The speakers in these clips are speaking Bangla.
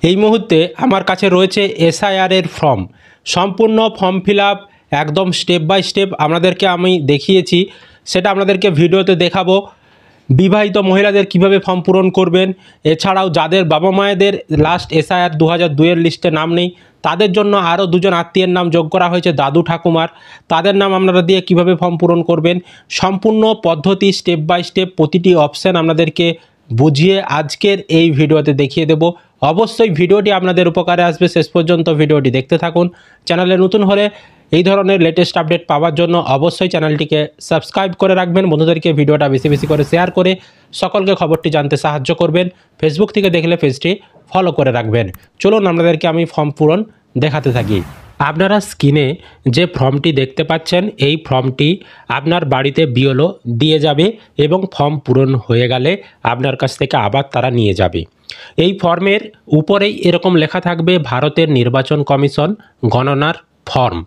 এই মুহূর্তে আমার কাছে রয়েছে এসআইআর এর ফর্ম, সম্পূর্ণ ফর্ম ফিল আপ একদম স্টেপ বাই স্টেপ আপনাদেরকে আমি দেখিয়েছি, সেটা আপনাদেরকে ভিডিওতে দেখাবো। বিবাহিত মহিলাদের কিভাবে ফর্ম পূরণ করবেন, এছাড়াও যাদের বাবা মায়েদের লাস্ট এসআইআর 2002-এর লিস্টে নাম নেই তাদের জন্য আরও দুজন আত্মীয়ের নাম যোগ করা হয়েছে, দাদু ঠাকুমার, তাদের নাম আপনারা দিয়ে কিভাবে ফর্ম পূরণ করবেন, সম্পূর্ণ পদ্ধতি স্টেপ বাই স্টেপ প্রতিটি অপশান আপনাদেরকে বুঝিয়ে আজকের এই ভিডিওতে দেখিয়ে দেব। অবশ্যই ভিডিওটি আপনাদের উপকারে আসবে, শেষ পর্যন্ত ভিডিওটি দেখতে থাকুন। চ্যানেলে নতুন হলে এই ধরনের লেটেস্ট আপডেট পাওয়ার জন্য অবশ্যই চ্যানেলটিকে সাবস্ক্রাইব করে রাখবেন, বন্ধুদেরকে ভিডিওটা বেশি বেশি করে শেয়ার করে সকলকে খবরটি জানতে সাহায্য করবেন। ফেসবুক থেকে দেখলে পেজটি ফলো করে রাখবেন। চলুন আপনাদেরকে আমি ফর্ম পূরণ দেখাতে থাকি। আপনারা স্ক্রিনে যে ফর্মটি দেখতে পাচ্ছেন এই ফর্মটি আপনার বাড়িতে বিএলও দিয়ে যাবে এবং ফর্ম পূরণ হয়ে গেলে আপনার কাছ থেকে আবার তারা নিয়ে যাবে। এই ফর্মের উপরেই এরকম লেখা থাকবে ভারতের নির্বাচন কমিশন গণনার ফর্ম।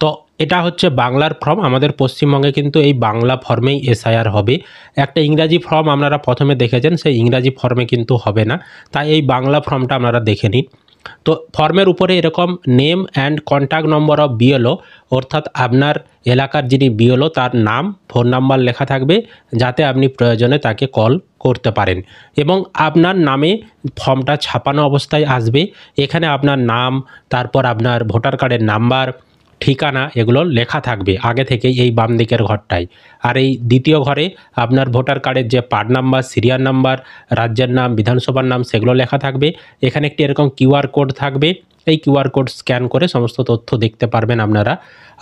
তো এটা হচ্ছে বাংলার ফর্ম, আমাদের পশ্চিমবঙ্গে কিন্তু এই বাংলা ফর্মেই এসআইআর হবে। একটা ইংরাজি ফর্ম আপনারা প্রথমে দেখেছেন, সেই ইংরাজি ফর্মে কিন্তু হবে না, তাই এই বাংলা ফর্মটা আপনারা দেখে নিন। তো ফর্মের উপরে এরকম name and contact number of BLO, অর্থাৎ আপনার এলাকার যিনি বিএলও তার নাম, ফোন নাম্বার লেখা থাকবে, যাতে আপনি প্রয়োজনে তাকে কল করতে পারেন। এবং আপনার নামে ফর্মটা ছাপানো অবস্থায় আসবে। এখানে আপনার নাম, তারপর আপনার ভোটার কার্ডের নাম্বার, ঠিকানা এগুলো লেখা থাকবে আগে থেকেই এই বাম দিকের ঘরটায়। আর এই দ্বিতীয় ঘরে আপনার ভোটার কার্ডের যে পার্ট নাম্বার, সিরিয়াল নাম্বার, রাজ্যের নাম, বিধানসভার নাম সেগুলো লেখা থাকবে। এখানে একটি এরকম কিউআর কোড থাকবে, এই কিউআর কোড স্ক্যান করে সমস্ত তথ্য দেখতে পারবেন আপনারা।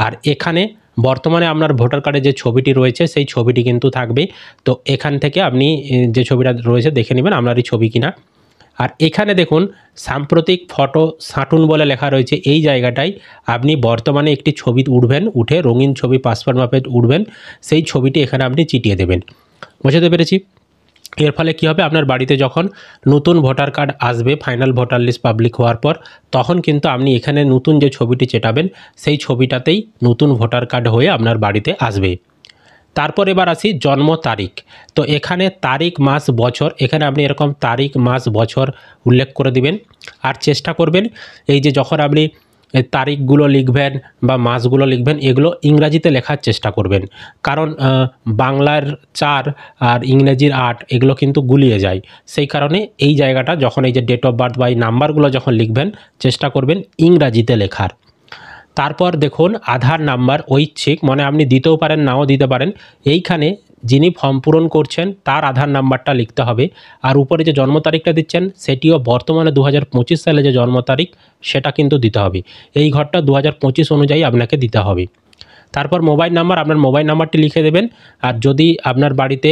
আর এখানে বর্তমানে আপনার ভোটার কার্ডে যে ছবিটি রয়েছে সেই ছবিটি কিন্তু থাকবে। তো এখান থেকে আপনি যে ছবিটা রয়েছে দেখে নেবেন আপনারই ছবি কিনা। আর এখানে দেখুন সাম্প্রতিক ফটো সাঁটুন বলে লেখা রয়েছে, এই জায়গাটায় আপনি বর্তমানে একটি ছবি উঠবেন, উঠে রঙিন ছবি পাসপোর্ট মাপে উঠবেন, সেই ছবিটি এখানে আপনি চিটিয়ে দেবেন। বুঝতে পেরেছি? এর ফলে কী হবে, আপনার বাড়িতে যখন নতুন ভোটার কার্ড আসবে ফাইনাল ভোটার লিস্ট পাবলিক হওয়ার পর, তখন কিন্তু আপনি এখানে নতুন যে ছবিটি চেটাবেন সেই ছবিটাতেই নতুন ভোটার কার্ড হয়ে আপনার বাড়িতে আসবে। তারপর এবার আসি জন্ম তারিখ। তো এখানে তারিখ, মাস, বছর, এখানে আপনি এরকম তারিখ, মাস, বছর উল্লেখ করে দিবেন। আর চেষ্টা করবেন এই যে যখন আপনি তারিখগুলো লিখবেন বা মাসগুলো লিখবেন এগুলো ইংরাজিতে লেখার চেষ্টা করবেন, কারণ বাংলার 4 আর ইংরেজির 8 এগুলো কিন্তু গুলিয়ে যায়। সেই কারণে এই জায়গাটা যখন এই যে ডেট অফ বার্থ বা এই নাম্বারগুলো যখন লিখবেন চেষ্টা করবেন ইংরাজিতে লেখার। তারপর দেখুন আধার নাম্বার ঐচ্ছিক, মানে আপনি দিতেও পারেন নাও দিতে পারেন। এইখানে যিনি ফর্ম পূরণ করছেন তার আধার নাম্বারটা লিখতে হবে। আর উপরে যে জন্ম তারিখটা দিচ্ছেন সেটিও বর্তমানে 2025 সালে যে জন্ম তারিখ সেটা কিন্তু দিতে হবে। এই ঘরটা 2025 অনুযায়ী আপনাকে দিতে হবে। তারপর মোবাইল নাম্বার, আপনার মোবাইল নাম্বারটি লিখে দেবেন। আর যদি আপনার বাড়িতে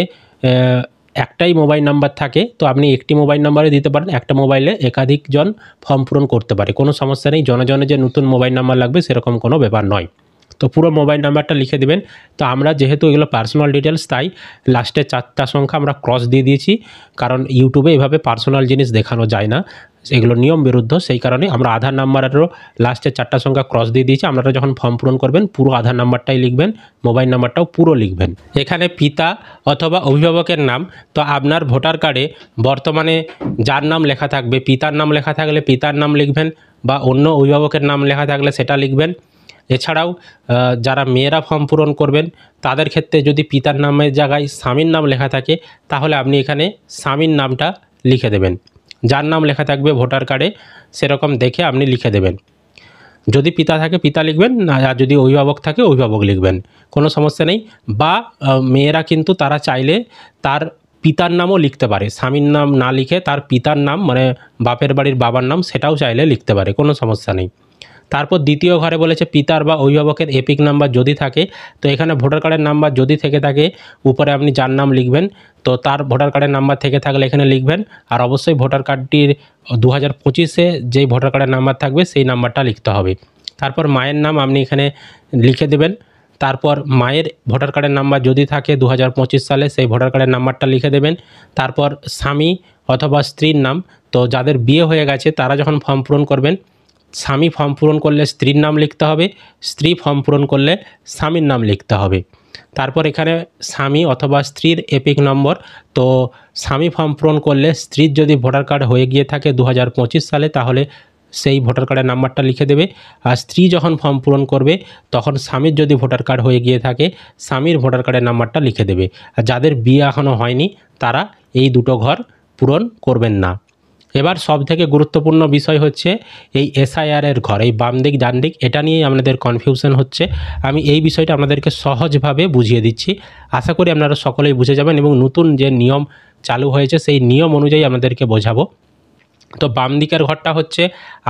একটাই মোবাইল নাম্বার থাকে তো আপনি একটি মোবাইল নাম্বারে দিতে পারেন, একটা মোবাইলে একাধিকজন ফর্ম পূরণ করতে পারে, কোনো সমস্যা নেই। জনে জনে যে নতুন মোবাইল নাম্বার লাগবে সেরকম কোনো ব্যাপার নয়। তো পুরো মোবাইল নাম্বারটা লিখে দেবেন। তো আমরা যেহেতু এগুলো পার্সোনাল ডিটেলস তাই লাস্টে 4টা সংখ্যা আমরা ক্রস দিয়ে দিয়েছি, কারণ ইউটিউবে এভাবে পার্সোনাল জিনিস দেখানো যায় না, এগুলো নিয়ম বিরুদ্ধ। সেই কারণে আমরা আধার নাম্বারেরও লাস্টে 4টা সংখ্যা ক্রস দিয়ে দিয়েছি। আপনারা যখন ফর্ম পূরণ করবেন পুরো আধার নাম্বারটাই লিখবেন, মোবাইল নাম্বারটাও পুরো লিখবেন। এখানে পিতা অথবা অভিভাবকের নাম, তো আপনার ভোটার কার্ডে বর্তমানে যার নাম লেখা থাকবে, পিতার নাম লেখা থাকলে পিতার নাম লিখবেন, বা অন্য অভিভাবকের নাম লেখা থাকলে সেটা লিখবেন। এছাড়াও যারা মেয়েরা ফর্ম পূরণ করবেন তাদের ক্ষেত্রে যদি পিতার নামের জায়গায় স্বামীর নাম লেখা থাকে তাহলে আপনি এখানে স্বামীর নামটা লিখে দেবেন। যার নাম লেখা থাকবে ভোটার কার্ডে সেরকম দেখে আপনি লিখে দেবেন। যদি পিতা থাকে পিতা লিখবেন, আর যদি অভিভাবক থাকে অভিভাবক লিখবেন, কোনো সমস্যা নেই। বা মেয়েরা কিন্তু তারা চাইলে তার পিতার নামও লিখতে পারে, স্বামীর নাম না লিখে তার পিতার নাম মানে বাপের বাড়ির বাবার নাম সেটাও চাইলে লিখতে পারে, কোনো সমস্যা নেই। তারপর দ্বিতীয় ঘরে বলেছে পিতার বা অভিভাবকের এপিক নাম্বার যদি থাকে, তো এখানে ভোটার কার্ডের নাম্বার যদি থেকে থাকে উপরে আপনি যার নাম লিখবেন, তো তার ভোটার কার্ডের নাম্বার থেকে থাকলে এখানে লিখবেন। আর অবশ্যই ভোটার কার্ডটির 2025-এ যেই ভোটার কার্ডের নাম্বার থাকবে সেই নাম্বারটা লিখতে হবে। তারপর মায়ের নাম আপনি এখানে লিখে দেবেন। তারপর মায়ের ভোটার কার্ডের নাম্বার যদি থাকে 2025 সালে সেই ভোটার কার্ডের নাম্বারটা লিখে দেবেন। তারপর স্বামী অথবা স্ত্রীর নাম, তো যাদের বিয়ে হয়ে গেছে তারা যখন ফর্ম পূরণ করবেন স্বামী ফর্ম পূরণ করলে স্ত্রীর নাম লিখতে হবে, স্ত্রী ফর্ম পূরণ করলে স্বামীর নাম লিখতে হবে। তারপর এখানে স্বামী অথবা স্ত্রীর এপিক নম্বর। তো স্বামী ফর্ম পূরণ করলে স্ত্রীর যদি ভোটার কার্ড হয়ে গিয়ে থাকে 2025 সালে তাহলে সেই ভোটার কার্ডের নাম্বারটা লিখে দেবে। আর স্ত্রী যখন ফর্ম পূরণ করবে তখন স্বামীর যদি ভোটার কার্ড হয়ে গিয়ে থাকে স্বামীর ভোটার কার্ডের নাম্বারটা লিখে দেবে। আর যাদের বিয়ে এখনও হয়নি তারা এই দুটো ঘর পূরণ করবেন না। এবার সবথেকে গুরুত্বপূর্ণ বিষয় হচ্ছে এই এসআইআরের ঘর, এই বাম দিক ডান দিক, এটা নিয়েই আপনাদের কনফিউশন হচ্ছে। আমি এই বিষয়টা আপনাদেরকে সহজভাবে বুঝিয়ে দিচ্ছি, আশা করি আপনারা সকলেই বুঝে যাবেন এবং নতুন যে নিয়ম চালু হয়েছে সেই নিয়ম অনুযায়ী আপনাদেরকে বোঝাবো। তো বাম দিকের ঘরটা হচ্ছে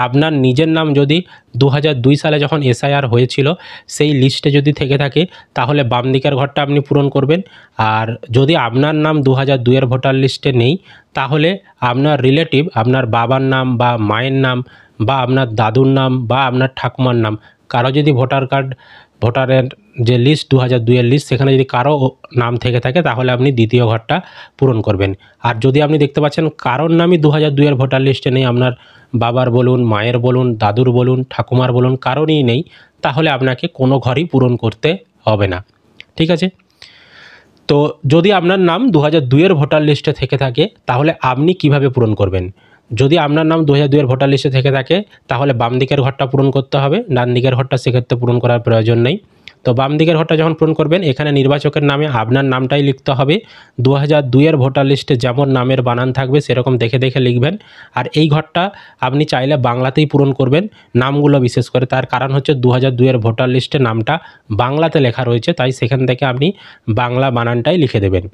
আপনার নিজের নাম যদি 2002 সালে যখন এসআইআর হয়েছিল সেই লিস্টে যদি থেকে থাকে তাহলে বাম দিকের ঘরটা আপনি পূরণ করবেন। আর যদি আপনার নাম 2002-এর ভোটার লিস্টে নেই তাহলে আপনার রিলেটিভ, আপনার বাবার নাম বা মায়ের নাম বা আপনার দাদুর নাম বা আপনার ঠাকুমার নাম, কারো যদি ভোটারের যে লিস্ট 2002-এর লিস্ট সেখানে যদি কারো নাম থেকে থাকে তাহলে আপনি দ্বিতীয় ঘরটা পূরণ করবেন। আর যদি আপনি দেখতে পাচ্ছেন কারোর নামই 2002-এর ভোটার লিস্টে নেই, আপনার বাবার বলুন, মায়ের বলুন, দাদুর বলুন, ঠাকুমার বলুন, কারোরই নেই, তাহলে আপনাকে কোনো ঘরই পূরণ করতে হবে না। ঠিক আছে? তো যদি আপনার নাম 2002-এর ভোটার লিস্টে থেকে থাকে তাহলে আপনি কিভাবে পূরণ করবেন? যদি আপনার নাম 2002-এর ভোটার লিস্টে থেকে থাকে তাহলে বাম দিকের ঘরটা পূরণ করতে হবে, ডান দিকের ঘরটা সেক্ষেত্রে পূরণ করার প্রয়োজন নেই। তো বাম দিকের ঘরটা যখন পূরণ করবেন এখানে নির্বাচকের নামে আপনার নামটাই লিখতে হবে। 2002-এর ভোটার লিস্টে যেমন নামের বানান থাকবে সেরকম দেখে দেখে লিখবেন। আর এই ঘরটা আপনি চাইলে বাংলাতেই পূরণ করবেন, নামগুলো বিশেষ করে। তার কারণ হচ্ছে 2002-এর ভোটার লিস্টে নামটা বাংলাতে লেখা রয়েছে, তাই সেখান থেকে আপনি বাংলা বানানটাই লিখে দেবেন।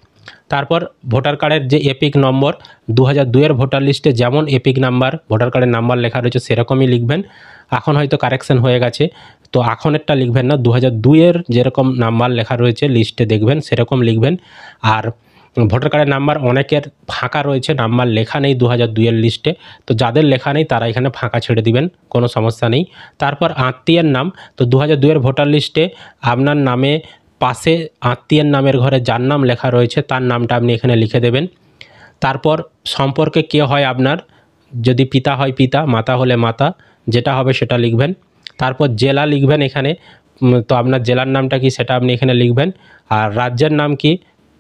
তারপর ভোটার কার্ডের যে এপিক নম্বর, 2002-এর ভোটার লিস্টে যেমন এপিক নাম্বার ভোটার কার্ডের নাম্বার লেখা রয়েছে সেরকমই লিখবেন। এখন হয়তো কারেকশন হয়ে গেছে, তো এখনেরটা লিখবেন না, 2002-এর যেরকম নাম্বার লেখা রয়েছে লিস্টে দেখবেন সেরকম লিখবেন। আর ভোটার কার্ডের নাম্বার অনেকের ফাঁকা রয়েছে, নাম্বার লেখা নেই 2002-এর লিস্টে, তো যাদের লেখা নেই তারা এখানে ফাঁকা ছেড়ে দিবেন, কোনো সমস্যা নেই। তারপর আত্মীয়ের নাম, তো 2002-এর ভোটার লিস্টে আপনার নামে পাশে আত্মীয়ের নামের ঘরে যার নাম লেখা রয়েছে তার নামটা আপনি এখানে লিখে দেবেন। তারপর সম্পর্কে কে হয় আপনার, যদি পিতা হয় পিতা, মাতা হলে মাতা, যেটা হবে সেটা লিখবেন। তারপর জেলা লিখবেন এখানে, তো আপনার জেলার নামটা কি সেটা আপনি এখানে লিখবেন। আর রাজ্যের নাম কি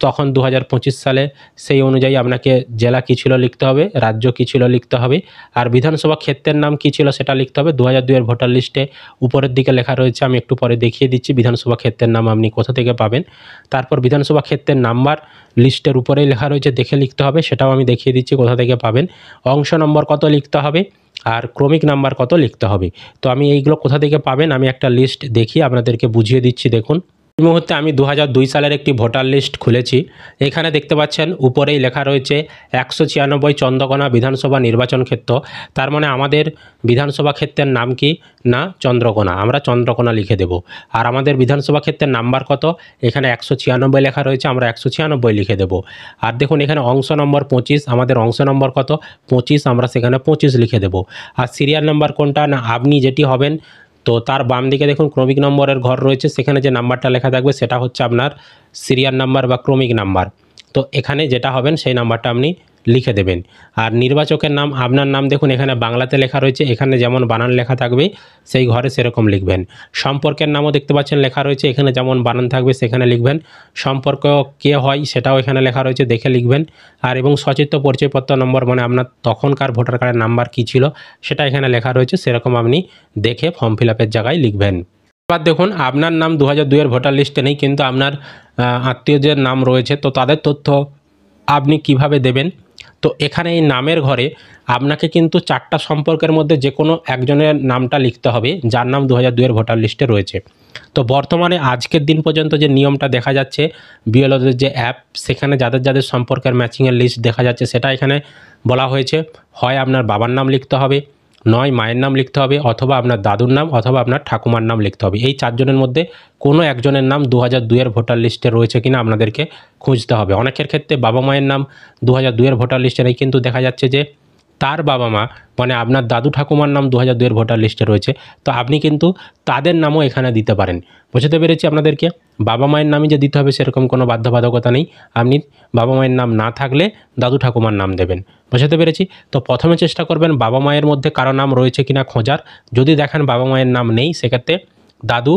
তখন 2025 সালে সেই অনুযায়ী আপনাকে জেলা কী ছিল লিখতে হবে, রাজ্য কী ছিল লিখতে হবে। আর বিধানসভা ক্ষেত্রের নাম কী ছিল সেটা লিখতে হবে। 2002-এর ভোটার লিস্টে উপরের দিকে লেখা রয়েছে, আমি একটু পরে দেখিয়ে দিচ্ছি বিধানসভা ক্ষেত্রের নাম আপনি কোথা থেকে পাবেন। তারপর বিধানসভা ক্ষেত্রের নাম্বার লিস্টের উপরেই লেখা রয়েছে, দেখে লিখতে হবে, সেটাও আমি দেখিয়ে দিচ্ছি কোথা থেকে পাবেন। অংশ নম্বর কত লিখতে হবে আর ক্রমিক নাম্বার কত লিখতে হবে। তো আমি এইগুলো কোথা থেকে পাবেন আমি একটা লিস্ট দেখিয়ে আপনাদেরকে বুঝিয়ে দিচ্ছি। দেখুন, এই মুহূর্তে আমি 2002 সালের একটি ভোটার লিস্ট খুলেছি। এখানে দেখতে পাচ্ছেন উপরেই লেখা রয়েছে 196 চন্দ্রকোনা বিধানসভা নির্বাচন ক্ষেত্র। তার মানে আমাদের বিধানসভা ক্ষেত্রের নাম কি না চন্দ্রকোনা, আমরা চন্দ্রকোনা লিখে দেব। আর আমাদের বিধানসভা ক্ষেত্রের নাম্বার কত, এখানে 196 লেখা রয়েছে, আমরা 196 লিখে দেব। আর দেখুন এখানে অংশ নম্বর 25, আমাদের অংশ নম্বর কত 25, আমরা সেখানে 25 লিখে দেব। আর সিরিয়াল নাম্বার কোনটা না আপনি যেটি হবেন, তো তার বাম দিকে দেখুন ক্রমিক নম্বরের ঘর রয়েছে, সেখানে যে নাম্বারটা লেখা থাকবে সেটা হচ্ছে আপনার সিরিয়াল নাম্বার বা ক্রমিক নাম্বার। তো এখানে যেটা হবেন সেই নাম্বারটা আপনি লিখে দেবেন। আর নির্বাচকের নাম, আপনার নাম দেখুন এখানে বাংলাতে লেখা রয়েছে, এখানে যেমন বানান লেখা থাকবে সেই ঘরে সেরকম লিখবেন। সম্পর্কের নামও দেখতে পাচ্ছেন লেখা রয়েছে, এখানে যেমন বানান থাকবে সেখানে লিখবেন। সম্পর্ক কে হয় সেটাও এখানে লেখা রয়েছে, দেখে লিখবেন। আর এবং সচিত্র পরিচয়পত্র নম্বর মানে আপনার তখনকার ভোটার কার্ডের নাম্বার কী ছিল সেটা এখানে লেখা রয়েছে, সেরকম আপনি দেখে ফর্ম ফিল আপের জায়গায় লিখবেন। এবার দেখুন আপনার নাম 2002-এর ভোটার লিস্টে নেই কিন্তু আপনার আত্মীয়দের নাম রয়েছে, তো তাদের তথ্য আপনি কিভাবে দেবেন। তো এখানে এই নামের ঘরে আপনাকে কিন্তু 4টা সম্পর্কের মধ্যে যে কোনো একজনের নামটা লিখতে হবে যার নাম 2002-এর ভোটার লিস্টে রয়েছে। তো বর্তমানে আজকের দিন পর্যন্ত যে নিয়মটা দেখা যাচ্ছে বিএলওদের যে অ্যাপ, সেখানে যাদের যাদের সম্পর্কের ম্যাচিংয়ের লিস্ট দেখা যাচ্ছে সেটা এখানে বলা হয়েছে, হয় আপনার বাবার নাম লিখতে হবে, নয় মায়ের নাম লিখতে হবে, অথবা আপনার দাদুর নাম, অথবা আপনার ঠাকুমার নাম লিখতে হবে। এই 4 জনের মধ্যে কোনো একজনের নাম 2002-এর ভোটার লিস্টে রয়েছে কিনা আপনাদেরকে খুঁজতে হবে। অনেকের ক্ষেত্রে বাবা মায়ের নাম 2002-এর ভোটার লিস্টে নেই, কিন্তু দেখা যাচ্ছে যে তার বাবা মা মানে আপনার দাদু ঠাকুমার নাম 2002-এর ভোটার লিস্টে রয়েছে, তো আপনি কিন্তু তাদের নামও এখানে দিতে পারেন। বুঝতে পেরেছি আপনাদেরকে, বাবা মায়ের নামই যে দিতে হবে সেরকম কোনো বাধ্যবাধকতা নেই, আপনি বাবা মায়ের নাম না থাকলে দাদু ঠাকুমার নাম দেবেন। বুঝতে পেরেছি। তো প্রথমে চেষ্টা করবেন বাবা মায়ের মধ্যে কারো নাম রয়েছে কিনা খোঁজার, যদি দেখেন বাবা মায়ের নাম নেই সেক্ষেত্রে দাদু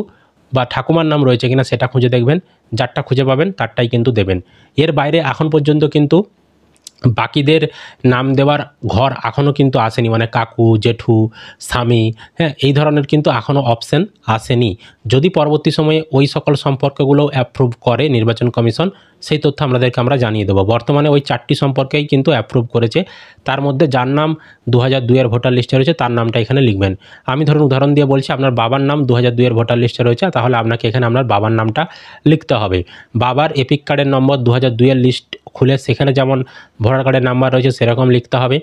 বা ঠাকুমার নাম রয়েছে কিনা সেটা খুঁজে দেখবেন, যারটা খুঁজে পাবেন তারটাই কিন্তু দেবেন। এর বাইরে এখন পর্যন্ত কিন্তু বাকিদের নাম দেওয়ার ঘর এখনও কিন্তু আসেনি, মানে কাকু, জেঠু, স্বামী, হ্যাঁ, এই ধরনের কিন্তু এখনও অপশান আসেনি। যদি পরবর্তী সময়ে ওই সকল সম্পর্কগুলো অ্যাপ্রুভ করে নির্বাচন কমিশন, সেই তথ্য আপনাদেরকে আমরা জানিয়ে দেবো। বর্তমানে ওই 4টি সম্পর্কেই কিন্তু অ্যাপ্রুভ করেছে। তার মধ্যে যার নাম 2002-এর ভোটার লিস্টে রয়েছে তার নামটা এখানে লিখবেন। আমি ধরুন উদাহরণ দিয়ে বলছি, আপনার বাবার নাম 2002-এর ভোটার লিস্টে রয়েছে, তাহলে আপনাকে এখানে আপনার বাবার নামটা লিখতে হবে। বাবার এপিক কার্ডের নম্বর 2002-এর লিস্ট খুলে সেখানে যেমন ভোটার কার্ডের নাম্বার রয়েছে সেরকম লিখতে হবে।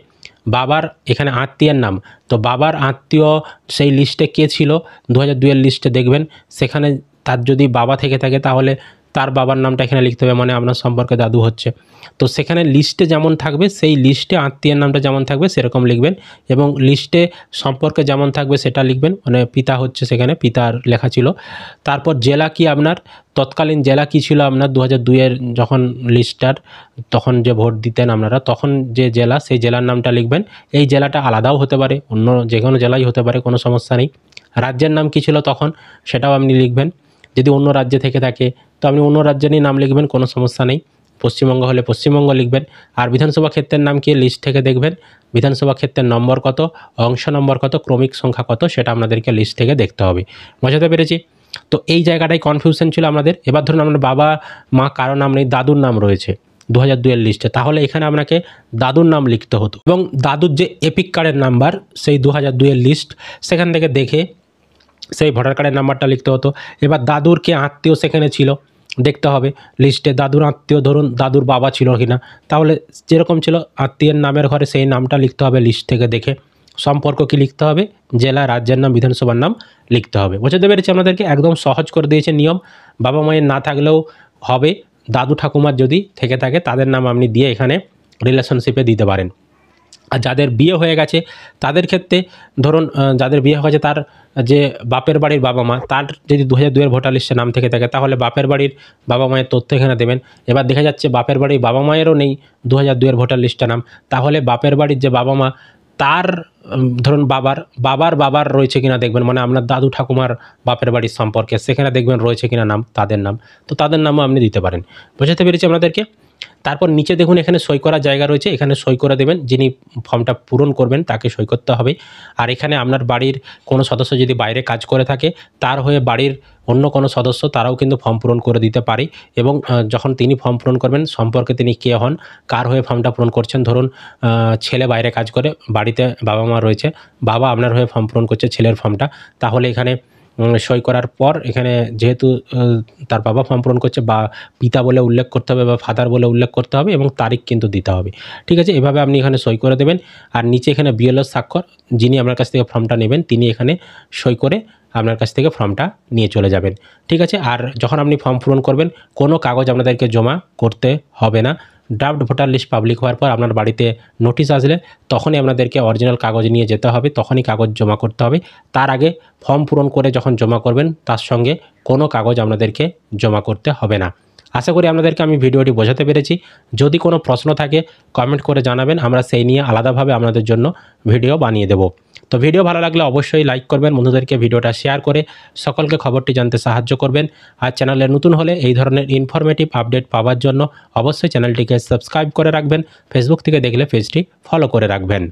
বাবার এখানে আত্মীয়ের নাম, তো বাবার আত্মীয় সেই লিস্টে কে ছিল 2002-এর লিস্টে দেখবেন, সেখানে তার যদি বাবা থেকে থাকে তাহলে তার বাবার নামটা এখানে লিখতে হবে, মানে আপনার সম্পর্কে দাদু হচ্ছে। তো সেখানে লিস্টে যেমন থাকবে সেই লিস্টে আত্মীয়ের নামটা যেমন থাকবে সেরকম লিখবেন, এবং লিস্টে সম্পর্কে যেমন থাকবে সেটা লিখবেন, মানে পিতা হচ্ছে সেখানে পিতার লেখা ছিল। তারপর জেলা কি আপনার, তৎকালীন জেলা কি ছিল আপনার 2002-এর যখন লিস্টটার তখন যে ভোট দিতেন আপনারা, তখন যে জেলা সেই জেলার নামটা লিখবেন। এই জেলাটা আলাদাও হতে পারে, অন্য যে কোনো জেলাই হতে পারে, কোনো সমস্যা নেই। রাজ্যের নাম কী ছিল তখন সেটাও আপনি লিখবেন। যদি অন্য রাজ্যে থেকে থাকে তো আপনি অন্য রাজ্যেরই নাম লিখবেন, কোনো সমস্যা নেই। পশ্চিমবঙ্গ হলে পশ্চিমবঙ্গ লিখবেন। আর বিধানসভা ক্ষেত্রের নাম কি লিস্ট থেকে দেখবেন, বিধানসভা ক্ষেত্রের নম্বর কত, অংশ নম্বর কত, ক্রমিক সংখ্যা কত, সেটা আপনাদেরকে লিস্ট থেকে দেখতে হবে। বোঝাতে পেরেছি? তো এই জায়গাটাই কনফিউশন ছিল আমাদের। এবার ধরুন আপনার বাবা মা কারো নাম নেই, দাদুর নাম রয়েছে 2002-এর লিস্টে, তাহলে এখানে আপনাকে দাদুর নাম লিখতে হতো, এবং দাদুর যে এপিক কার্ডের নাম্বার সেই 2002-এর লিস্ট সেখান থেকে দেখে সেই ভোটার কার্ডের নাম্বারটা লিখতে হতো। এবার দাদুর কে আত্মীয় সেখানে ছিল দেখতে হবে লিস্টে, দাদুর আত্মীয় ধরুন দাদুর বাবা ছিল কিনা, তাহলে যেরকম ছিল আত্মীয়ের নামের ঘরে সেই নামটা লিখতে হবে লিস্ট থেকে দেখে। সম্পর্ক কি লিখতে হবে, জেলা, রাজ্যের নাম, বিধানসভার নাম লিখতে হবে। বুঝতে পেরেছি? আপনাদেরকে একদম সহজ করে দিয়েছে নিয়ম। বাবা মায়ের না থাকলেও হবে, দাদু ঠাকুমার যদি থেকে থাকে তাদের নাম আপনি দিয়ে এখানে রিলেশনশিপে দিতে পারেন। আর যাদের বিয়ে হয়ে গেছে তাদের ক্ষেত্রে ধরুন যাদের বিয়ে হয়ে গেছে তার যে বাপের বাড়ির বাবা মা, তার যদি 2002-এর ভোটার লিস্টে নাম থেকে থাকে তাহলে বাপের বাড়ির বাবা মায়ের তথ্য এখানে দেবেন। এবার দেখা যাচ্ছে বাপের বাড়ির বাবা মায়েরও নেই 2002-এর ভোটার লিস্টে নাম, তাহলে বাপের বাড়ির যে বাবা মা তার ধরুন বাবার রয়েছে কিনা দেখবেন, মানে আপনার দাদু ঠাকুমার বাপের বাড়ির সম্পর্কে সেখানে দেখবেন রয়েছে কিনা নাম, তাদের নাম, তো তাদের নামও আপনি দিতে পারেন। বুঝতে পেরেছি আপনাদেরকে? তারপর নিচে দেখুন এখানে সই করার জায়গা রয়েছে, এখানে সই করে দেবেন, যিনি ফর্মটা পূরণ করবেন তাকে সই করতে হবে। আর এখানে আপনার বাড়ির কোনো সদস্য যদি বাইরে কাজ করে থাকে তার হয়ে বাড়ির অন্য কোনো সদস্য তারাও কিন্তু ফর্ম পূরণ করে দিতে পারে। এবং যখন তিনি ফর্ম পূরণ করবেন সম্পর্কে তিনি কে হন, কার হয়ে ফর্মটা পূরণ করছেন, ধরুন ছেলে বাইরে কাজ করে, বাড়িতে বাবা মা রয়েছে, বাবা আপনার হয়ে ফর্ম পূরণ করছে ছেলের ফর্মটা, তাহলে এখানে সই করার পর এখানে যেহেতু তার বাবা ফর্ম পূরণ করছে বা পিতা বলে উল্লেখ করতে হবে বা ফাদার বলে উল্লেখ করতে হবে, এবং তারিখ কিন্তু দিতে হবে। ঠিক আছে, এভাবে আপনি এখানে সই করে দেবেন। আর নিচে এখানে বিএলওর স্বাক্ষর, যিনি আপনার কাছ থেকে ফর্মটা নেবেন তিনি এখানে সই করে আপনার কাছ থেকে ফর্মটা নিয়ে চলে যাবেন। ঠিক আছে, আর যখন আপনি ফর্ম পূরণ করবেন কোনো কাগজ আপনাদেরকে জমা করতে হবে না। ড্রাফট ভোটার লিস্ট পাবলিক হওয়ার পর আপনার বাড়িতে নোটিশ আসলে তখনই আপনাদেরকে অরিজিনাল কাগজ নিয়ে যেতে হবে, তখনই কাগজ জমা করতে হবে। তার আগে ফর্ম পূরণ করে যখন জমা করবেন তার সঙ্গে কোনো কাগজ আপনাদেরকে জমা করতে হবে না। আশা করি আপনাদেরকে আমি ভিডিওটি বোঝাতে পেরেছি। যদি কোনো প্রশ্ন থাকে কমেন্ট করে জানাবেন, আমরা সেই নিয়ে আলাদাভাবে আপনাদের জন্য ভিডিও বানিয়ে দেব। তো ভিডিও ভালো লাগলে অবশ্যই লাইক করবেন, বন্ধুদেরকে ভিডিওটা শেয়ার করে সকলকে খবরটি জানতে সাহায্য করবেন। আর চ্যানেলে নতুন হলে এই ধরনের ইনফরমেটিভ আপডেট পাওয়ার জন্য অবশ্যই চ্যানেলটিকে সাবস্ক্রাইব করে রাখবেন। ফেসবুক থেকে দেখলে পেজটি ফলো করে রাখবেন।